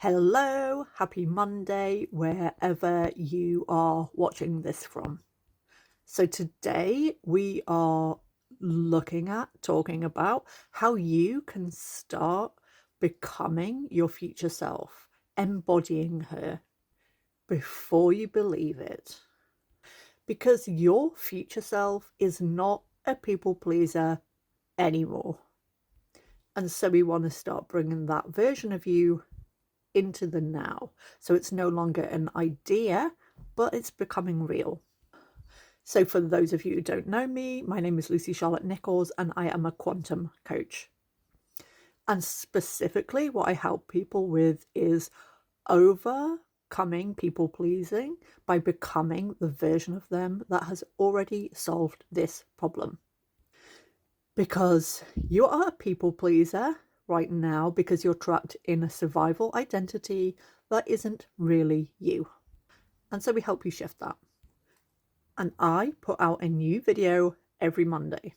Hello, happy Monday, wherever you are watching this from. So today we are talking about how you can start becoming your future self, embodying her before you believe it. Because your future self is not a people pleaser anymore. And so we want to start bringing that version of you into the now. So it's no longer an idea, but it's becoming real. So for those of you who don't know me, my name is Lucy Charlotte Nichols and I am a quantum coach. And specifically what I help people with is overcoming people pleasing by becoming the version of them that has already solved this problem. Because you are a people pleaser right now because you're trapped in a survival identity that isn't really you. And so we help you shift that. And I put out a new video every Monday.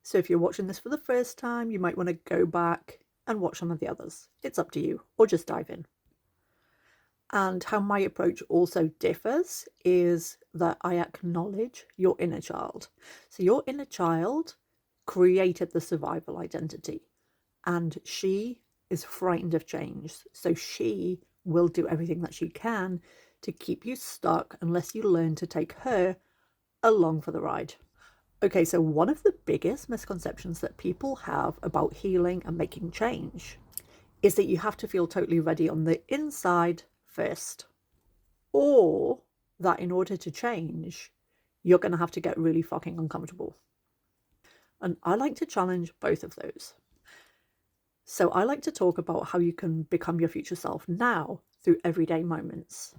So if you're watching this for the first time, you might want to go back and watch some of the others. It's up to you, or just dive in. And how my approach also differs is that I acknowledge your inner child. So your inner child created the survival identity, and she is frightened of change. So she will do everything that she can to keep you stuck unless you learn to take her along for the ride. Okay, so one of the biggest misconceptions that people have about healing and making change is that you have to feel totally ready on the inside first, or that in order to change, you're going to have to get really fucking uncomfortable. And I like to challenge both of those. So I like to talk about how you can become your future self now through everyday moments.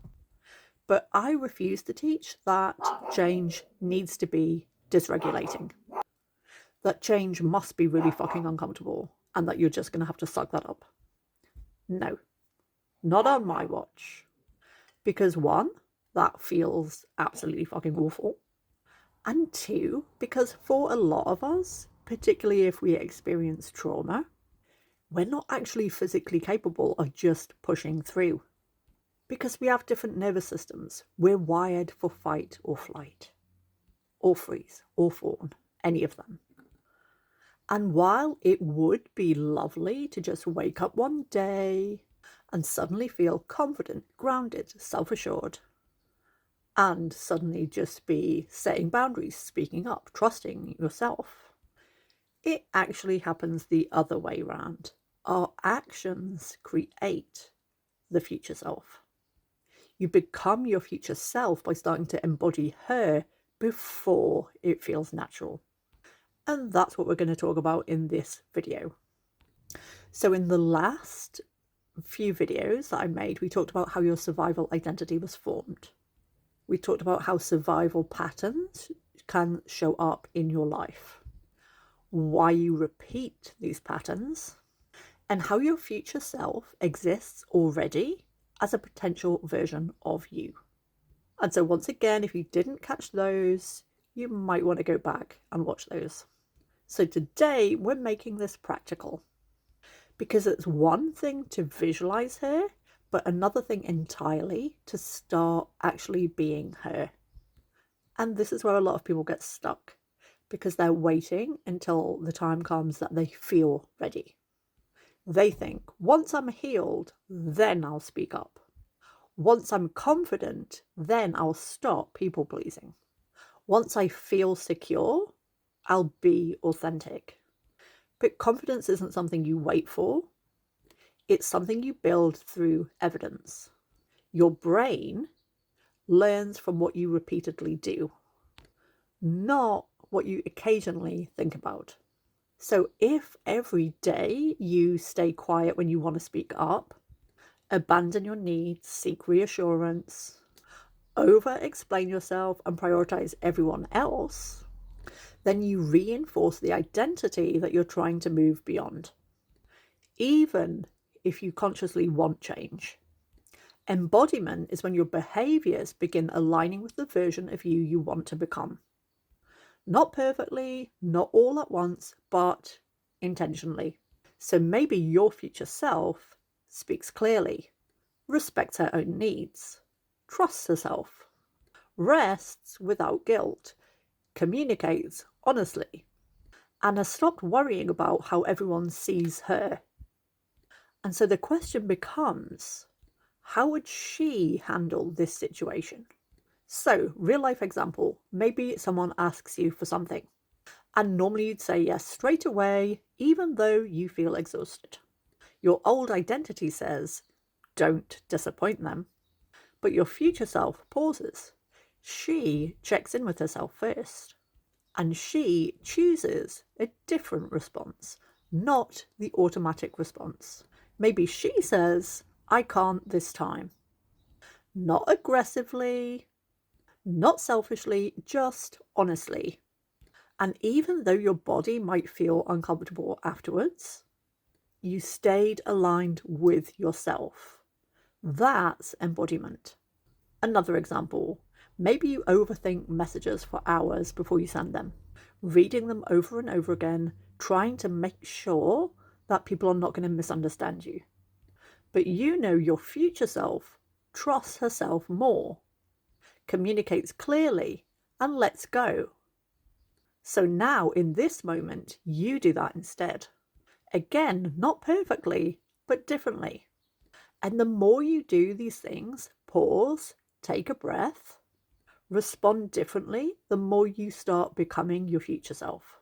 But I refuse to teach that change needs to be dysregulating, that change must be really fucking uncomfortable, and that you're just going to have to suck that up. No, not on my watch. Because one, that feels absolutely fucking awful. And two, because for a lot of us, particularly if we experience trauma, we're not actually physically capable of just pushing through. Because we have different nervous systems. We're wired for fight or flight, or freeze, or fawn, any of them. And while it would be lovely to just wake up one day and suddenly feel confident, grounded, self-assured, and suddenly just be setting boundaries, speaking up, trusting yourself, it actually happens the other way around. Our actions create the future self. You become your future self by starting to embody her before it feels natural. And that's what we're going to talk about in this video. So in the last few videos that I made, we talked about how your survival identity was formed. We talked about how survival patterns can show up in your life, why you repeat these patterns, and how your future self exists already as a potential version of you. And so once again, if you didn't catch those, you might want to go back and watch those. So today we're making this practical, because it's one thing to visualize her, but another thing entirely to start actually being her. And this is where a lot of people get stuck, because they're waiting until the time comes that they feel ready. They think, once I'm healed, then I'll speak up. Once I'm confident, then I'll stop people pleasing. Once I feel secure, I'll be authentic. But confidence isn't something you wait for. It's something you build through evidence. Your brain learns from what you repeatedly do, not what you occasionally think about. So if every day you stay quiet when you want to speak up, abandon your needs, seek reassurance, over-explain yourself and prioritize everyone else, then you reinforce the identity that you're trying to move beyond, even if you consciously want change. Embodiment is when your behaviors begin aligning with the version of you want to become. Not perfectly, not all at once, but intentionally. So maybe your future self speaks clearly, respects her own needs, trusts herself, rests without guilt, communicates honestly, and has stopped worrying about how everyone sees her. And so the question becomes, how would she handle this situation? So, real life example, maybe someone asks you for something, and normally you'd say yes straight away, even though you feel exhausted. Your old identity says, don't disappoint them. But your future self pauses. She checks in with herself first. And she chooses a different response, not the automatic response. Maybe she says, I can't this time. Not aggressively, not selfishly, just honestly. And even though your body might feel uncomfortable afterwards, you stayed aligned with yourself. That's embodiment. Another example, maybe you overthink messages for hours before you send them, reading them over and over again, trying to make sure that people are not going to misunderstand you. But you know your future self trusts herself more, communicates clearly, and lets go. So now, in this moment, you do that instead. Again, not perfectly, but differently. And the more you do these things, pause, take a breath, respond differently, the more you start becoming your future self.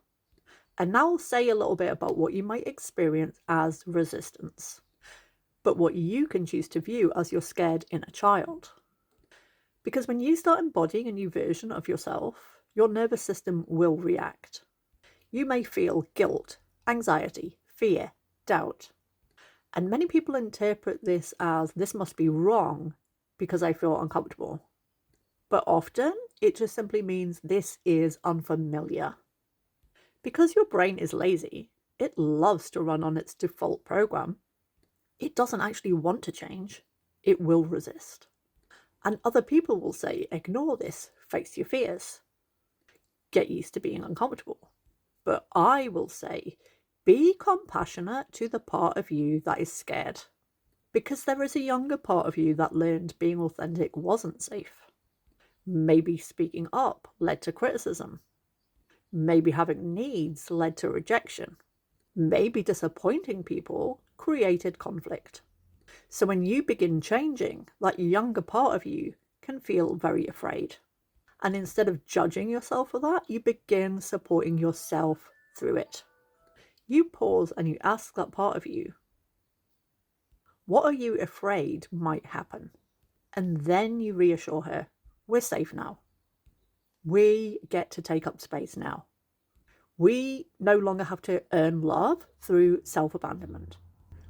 And now I'll say a little bit about what you might experience as resistance, but what you can choose to view as your scared inner child. Because when you start embodying a new version of yourself, your nervous system will react. You may feel guilt, anxiety, fear, doubt. And many people interpret this as, this must be wrong because I feel uncomfortable. But often it just simply means this is unfamiliar. Because your brain is lazy, it loves to run on its default program. It doesn't actually want to change. It will resist. And other people will say, ignore this, face your fears, get used to being uncomfortable. But I will say, be compassionate to the part of you that is scared. Because there is a younger part of you that learned being authentic wasn't safe. Maybe speaking up led to criticism. Maybe having needs led to rejection. Maybe disappointing people created conflict. So when you begin changing, that younger part of you can feel very afraid. And instead of judging yourself for that, you begin supporting yourself through it. You pause and you ask that part of you, what are you afraid might happen? And then you reassure her, we're safe now. We get to take up space now. We no longer have to earn love through self-abandonment.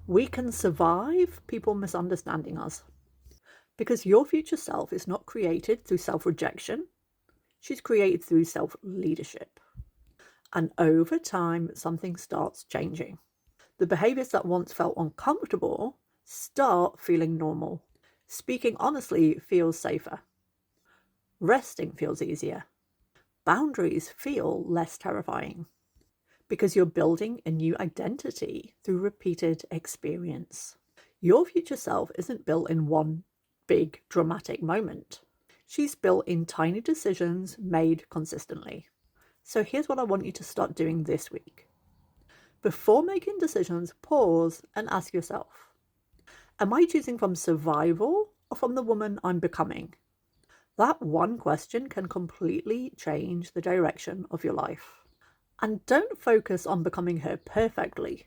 We can survive people misunderstanding us. Because your future self is not created through self-rejection. She's created through self-leadership. And over time, something starts changing. The behaviors that once felt uncomfortable start feeling normal. Speaking honestly feels safer. Resting feels easier. Boundaries feel less terrifying. Because you're building a new identity through repeated experience. Your future self isn't built in one big dramatic moment. She's built in tiny decisions made consistently. So here's what I want you to start doing this week. Before making decisions, pause and ask yourself, am I choosing from survival or from the woman I'm becoming? That one question can completely change the direction of your life. And don't focus on becoming her perfectly.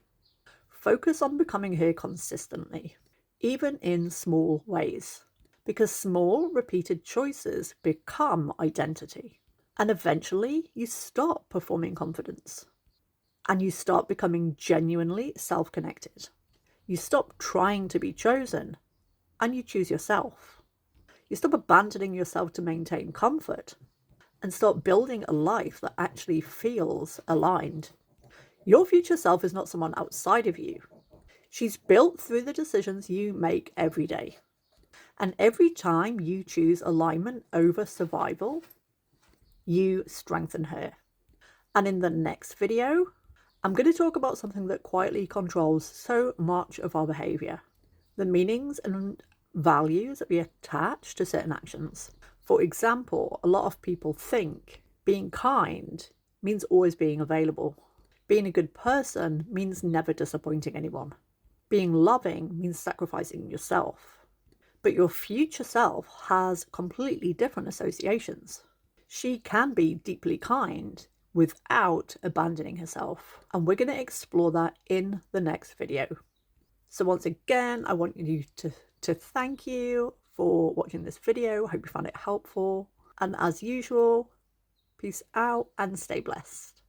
Focus on becoming her consistently, even in small ways. Because small, repeated choices become identity. And eventually, you stop performing confidence. And you start becoming genuinely self-connected. You stop trying to be chosen, and you choose yourself. You stop abandoning yourself to maintain comfort, and start building a life that actually feels aligned. Your future self is not someone outside of you. She's built through the decisions you make every day. And every time you choose alignment over survival, you strengthen her. And in the next video, I'm going to talk about something that quietly controls so much of our behavior, the meanings and values that we attach to certain actions. For example, a lot of people think being kind means always being available. Being a good person means never disappointing anyone. Being loving means sacrificing yourself. But your future self has completely different associations. She can be deeply kind without abandoning herself, and we're going to explore that in the next video. So once again, I want you to thank you for watching this video. I hope you found it helpful. And as usual, peace out and stay blessed.